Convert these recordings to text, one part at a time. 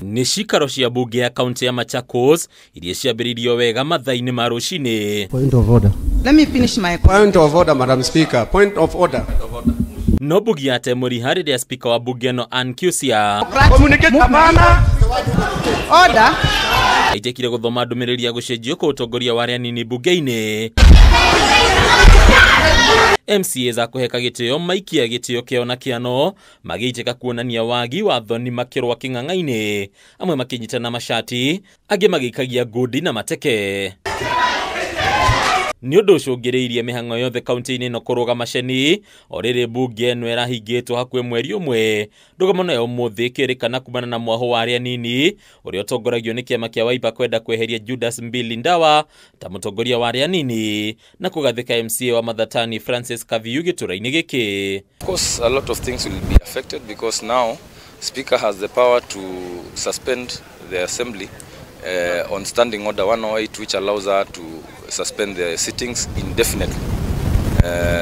Nĩ cikaro cia bunge ya kaunti ya Machakos iria ciambĩrĩirio wega mathaa-inĩ ma rũcinĩ. Point of order. Let me finish my point of order, Madam Speaker. Point of order. No bugi ya temuri harĩ ya speaker wa bunge no Ann Kiucia. Communicate abana. Order. Aitekire gũthoma ndũmĩrĩri ya gũcenjio kwa ũtongoria wa arĩa anini bunge-inĩ. MCA za kuheka gĩtĩo maikia gĩtĩo kĩao na kĩano magĩitĩka kuonania wagi wa thoni makĩrwa kĩng'ang'ainĩ, amwe makĩnyitana mashati, angĩ magĩikagia ngundi na mateke. Nĩ ũndũ ũcũngĩrĩirie mĩhang'o yothe kaunti-inĩ no kũrũga maceni, o rĩrĩ bunge ĩno ĩrahingĩtwo hakuhĩ mweri ũmwe. Ndũgamo ya ũmũthĩ ĩkĩrĩkana kumana na mwaho wa arĩa anini ũrĩa ũtongoragio nĩ kĩama kĩa Wiper kwenda kweheria Judas Mbili Ndawa ta mũtongoria wa arĩa anini na kũgathĩka MCA wa Mathatani Francis Kaviyu gĩtũra-inĩ gĩkĩ. Of course, a lot of things will be affected because now Speaker has the power to suspend the Assembly on Standing Order 108, which allows her to suspend the sittings indefinitely.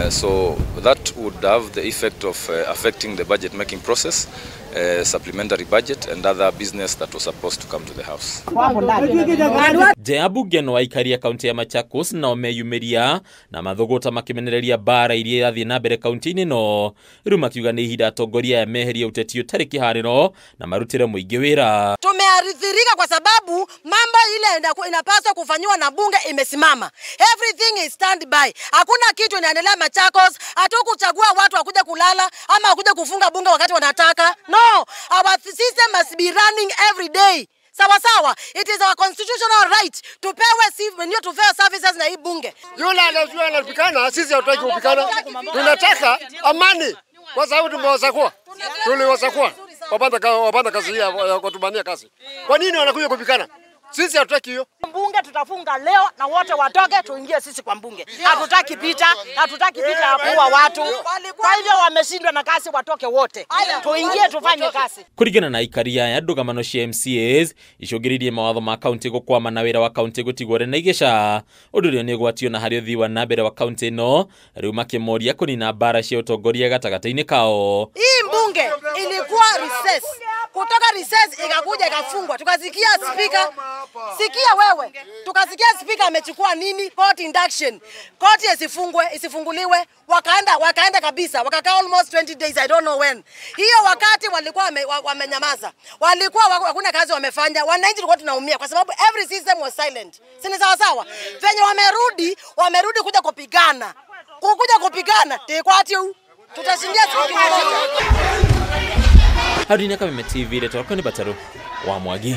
So that would have the effect of affecting the budget making process, supplementary budget and other business that was supposed to come to the house. Jea bunge no aikaria kaunti ya Machakos na omeyumiria na mathogota makimenereria bara iria yathie na mbere kaunti-inĩ no, rĩu makiuga nĩ ihinda atongoria ya meheria ũteti ũtarĩ kĩharĩro na marutĩre mũingĩ wĩra. Tumeathirika kwa sababu mambo ile inapaswa kufanywa na bunge imesimama. Everything is stand by. Hakuna kitu inaendelea Machakos. Hatukuchagua watu wakuja kulala ama wakuja kufunga bunge wakati wanataka. No, our system must be running every day. Sawa sawa, it is our constitutional right to pay services na hii bunge. Yule anapikana, sisi hatutaki kupikana. Tunataka amani. Kwa sababu tuliwasakua. Wapanda kazi ya kutumania kazi. Kwa nini wanakuja kupikana? Sisi hatutaki hiyo. Bunge tutafunga leo na wote watoke tuingie sisi kwa bunge. Hatutaki pita ya kuua watu. Kwa hivyo wameshindwa na kazi watoke wote. Tuingie tufanye kazi. Kũringana na ikaria ya ndũgamano cia MCAs, icũngĩrĩirie mawatho ma kaunti gũkwama na wĩra wa kaunti gũtigwo na igeca. Ũndũ ũrĩa nĩ ũgwatio na harĩ ũthii wa na mbere wa kaunti ĩno, rĩu makĩmoria kũnina mbara cia ũtongoria gatagatĩ-inĩ kao. Hii bunge ilikuwa recess. Kutoka recess ikakuja ikafungwa. Tukasikia speaker, sikia wewe. Tukasikia speaker amechukua nini? Court induction. Court isifunguliwe. Wakaenda kabisa. Wakakaa almost 20 days, I don't know when. Hiyo wakati walikuwa wamenyamaza. Walikuwa hakuna kazi wamefanya. Wananchi tulikuwa tunaumia kwa sababu every system was silent. Si sawa sawa? Venye wamerudi kuja kupigana. Kuja kupigana, tekwati huu. Tutashindia siku moja. Hadi Nyakame TV leto ni Bataru wa Mwagi.